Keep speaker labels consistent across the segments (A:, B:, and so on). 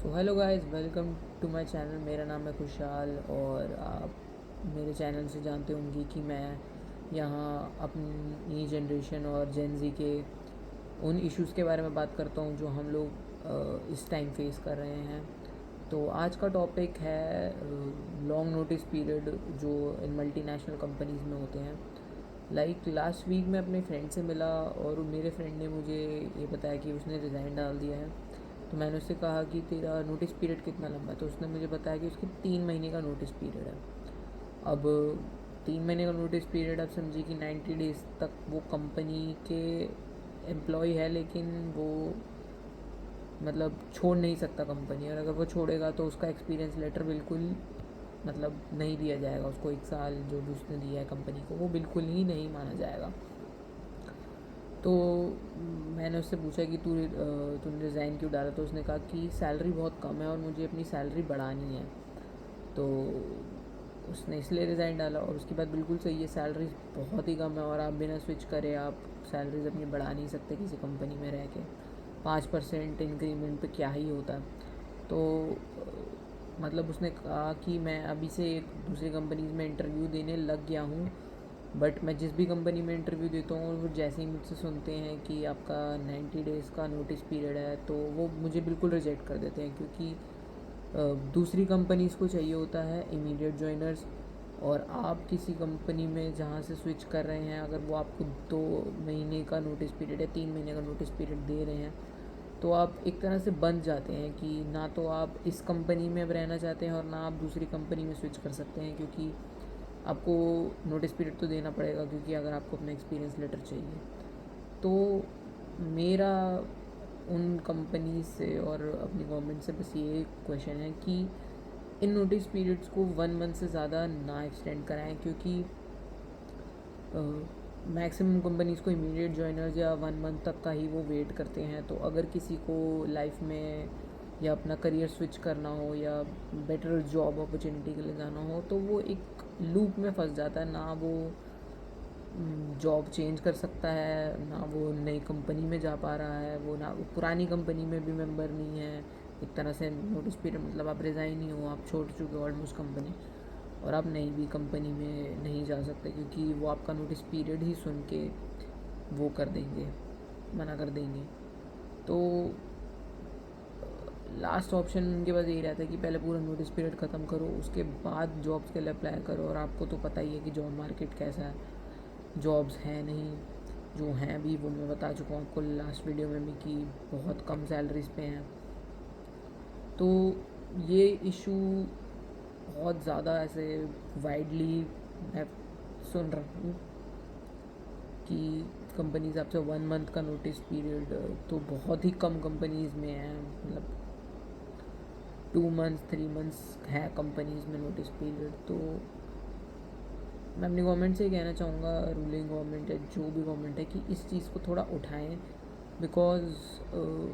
A: So hello guys, welcome to my channel. मेरा नाम है खुशहाल और आप मेरे चैनल से जानते होंगे कि मैं यहाँ अपनी जनरेशन और जेन ज़ी के उन इश्यूज़ के बारे में बात करता हूँ जो हम लोग इस टाइम फेस कर रहे हैं। तो आज का टॉपिक है लॉन्ग नोटिस पीरियड जो इन मल्टीनेशनल कंपनीज़ में होते हैं। लास्ट वीक मैं अपने फ्रेंड से मिला और मेरे फ्रेंड ने मुझे ये बताया कि उसने रिज़ाइन डाल दिया है। तो मैंने उससे कहा कि तेरा नोटिस पीरियड कितना लंबा है, तो उसने मुझे बताया कि उसकी 3 महीने का नोटिस पीरियड है। अब 3 महीने का नोटिस पीरियड, आप समझिए कि 90 डेज़ तक वो कंपनी के एम्प्लॉय है, लेकिन वो मतलब छोड़ नहीं सकता कंपनी, और अगर वो छोड़ेगा तो उसका एक्सपीरियंस लेटर बिल्कुल मतलब नहीं दिया जाएगा उसको। 1 साल जो भी उसने दिया है कंपनी को वो बिल्कुल ही नहीं माना जाएगा। तो मैंने उससे पूछा कि तूने रिज़ाइन क्यों डाला, तो उसने कहा कि सैलरी बहुत कम है और मुझे अपनी सैलरी बढ़ानी है, तो उसने इसलिए रिज़ाइन डाला। और उसकी बात बिल्कुल सही है, सैलरी बहुत ही कम है और आप बिना स्विच करे आप सैलरीज अपनी बढ़ा नहीं सकते किसी कंपनी में रह के। 5% इंक्रीमेंट पे क्या ही होता है। तो मतलब उसने कहा कि मैं अभी से एक दूसरी कंपनीज में इंटरव्यू देने लग गया हूँ, बट मैं जिस भी कंपनी में इंटरव्यू देता हूँ वो जैसे ही मुझसे सुनते हैं कि आपका 90 डेज़ का नोटिस पीरियड है, तो वो मुझे बिल्कुल रिजेक्ट कर देते हैं, क्योंकि दूसरी कंपनीज़ को चाहिए होता है इमीडिएट जॉइनर्स। और आप किसी कंपनी में जहाँ से स्विच कर रहे हैं, अगर वो आपको 2 महीने का नोटिस पीरियड या 3 महीने का नोटिस पीरियड दे रहे हैं, तो आप एक तरह से बंध जाते हैं कि ना तो आप इस कंपनी में अब रहना चाहते हैं और ना आप दूसरी कंपनी में स्विच कर सकते हैं, क्योंकि आपको नोटिस पीरियड तो देना पड़ेगा, क्योंकि अगर आपको अपना एक्सपीरियंस लेटर चाहिए। तो मेरा उन कंपनी से और अपनी गवर्नमेंट से बस ये क्वेश्चन है कि इन नोटिस पीरियड्स को 1 मंथ से ज़्यादा ना एक्सटेंड कराएं, क्योंकि मैक्सिमम कंपनीज़ को इमीडिएट जॉइनर्स या 1 मंथ तक का ही वो वेट करते हैं। तो अगर किसी को लाइफ में या अपना करियर स्विच करना हो या बेटर जॉब अपॉर्चुनिटी के लिए जाना हो, तो वो एक लूप में फंस जाता है, ना वो जॉब चेंज कर सकता है, ना वो नई कंपनी में जा पा रहा है, वो ना वो पुरानी कंपनी में भी मेंबर नहीं है। एक तरह से नोटिस पीरियड मतलब आप रिज़ाइन ही हो, आप छोड़ चुके हो ऑलमोस्ट कंपनी, और आप नई भी कंपनी में नहीं जा सकते, क्योंकि वो आपका नोटिस पीरियड ही सुन के वो कर देंगे, मना कर देंगे। तो लास्ट ऑप्शन उनके पास यही रहता है कि पहले पूरा नोटिस पीरियड ख़त्म करो, उसके बाद जॉब्स के लिए अप्लाई करो। और आपको तो पता ही है कि जॉब मार्केट कैसा है, जॉब्स हैं नहीं, जो हैं भी वो मैं बता चुका हूँ आपको लास्ट वीडियो में भी कि बहुत कम सैलरीज पे हैं। तो ये इशू बहुत ज़्यादा ऐसे वाइडली मैं सुन रहा हूँ कि कंपनीज आपसे 1 मंथ का नोटिस पीरियड, तो बहुत ही कम कंपनीज़ में है, मतलब 2 मंथ्स 3 मंथ्स है कंपनीज़ में नोटिस पीरियड। तो मैं अपनी गवर्नमेंट से ही कहना चाहूँगा, रूलिंग गवर्नमेंट है जो भी गवर्नमेंट है, कि इस चीज़ को थोड़ा उठाएं। बिकॉज़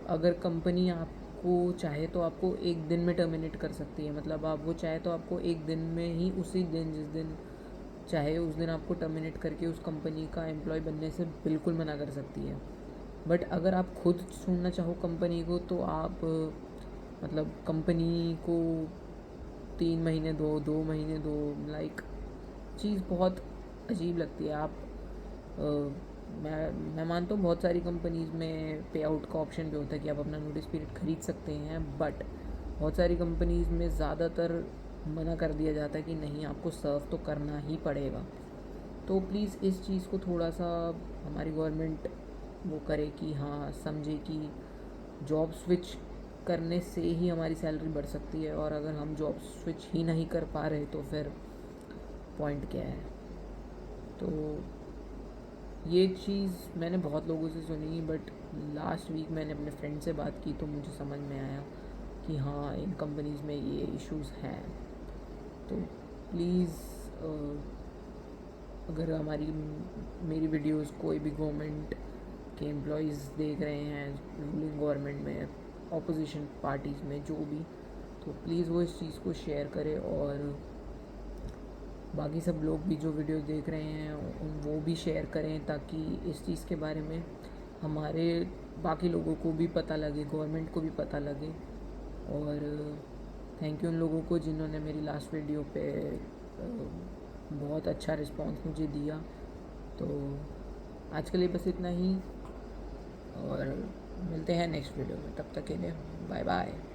A: अगर कंपनी आपको चाहे तो आपको एक दिन में टर्मिनेट कर सकती है, मतलब आप वो चाहे तो आपको एक दिन में ही, उसी दिन जिस दिन चाहे उस दिन आपको टर्मिनेट करके उस कंपनी का एम्प्लॉय बनने से बिल्कुल मना कर सकती है। बट अगर आप खुद छोड़ना चाहो कंपनी को, तो आप मतलब कंपनी को 3 महीने दो, 2 महीने दो, लाइक चीज़ बहुत अजीब लगती है। आप मैं मानता हूँ बहुत सारी कंपनीज़ में पे आउट का ऑप्शन भी होता है कि आप अपना नोटिस पीरियड ख़रीद सकते हैं, बट बहुत सारी कंपनीज़ में ज़्यादातर मना कर दिया जाता है कि नहीं, आपको सर्व तो करना ही पड़ेगा। तो प्लीज़ इस चीज़ को थोड़ा सा हमारी गवर्नमेंट वो करे कि हाँ, समझे कि जॉब स्विच करने से ही हमारी सैलरी बढ़ सकती है, और अगर हम जॉब स्विच ही नहीं कर पा रहे तो फिर पॉइंट क्या है। तो ये चीज़ मैंने बहुत लोगों से सुनी, बट लास्ट वीक मैंने अपने फ्रेंड से बात की तो मुझे समझ में आया कि हाँ, इन कंपनीज़ में ये इश्यूज़ हैं। तो प्लीज़ अगर मेरी वीडियोस कोई भी गवर्नमेंट के एम्प्लॉयज़ देख रहे हैं, रूलिंग गवर्नमेंट में, ऑपोजिशन पार्टीज़ में, जो भी, तो प्लीज़ वो इस चीज़ को शेयर करें, और बाकी सब लोग भी जो वीडियो देख रहे हैं वो भी शेयर करें, ताकि इस चीज़ के बारे में हमारे बाकी लोगों को भी पता लगे, गवर्नमेंट को भी पता लगे। और थैंक यू उन लोगों को जिन्होंने मेरी लास्ट वीडियो पे बहुत अच्छा रिस्पांस मुझे दिया। तो आज के लिए बस इतना ही, और मिलते हैं नेक्स्ट वीडियो में। तब तक के लिए बाय बाय।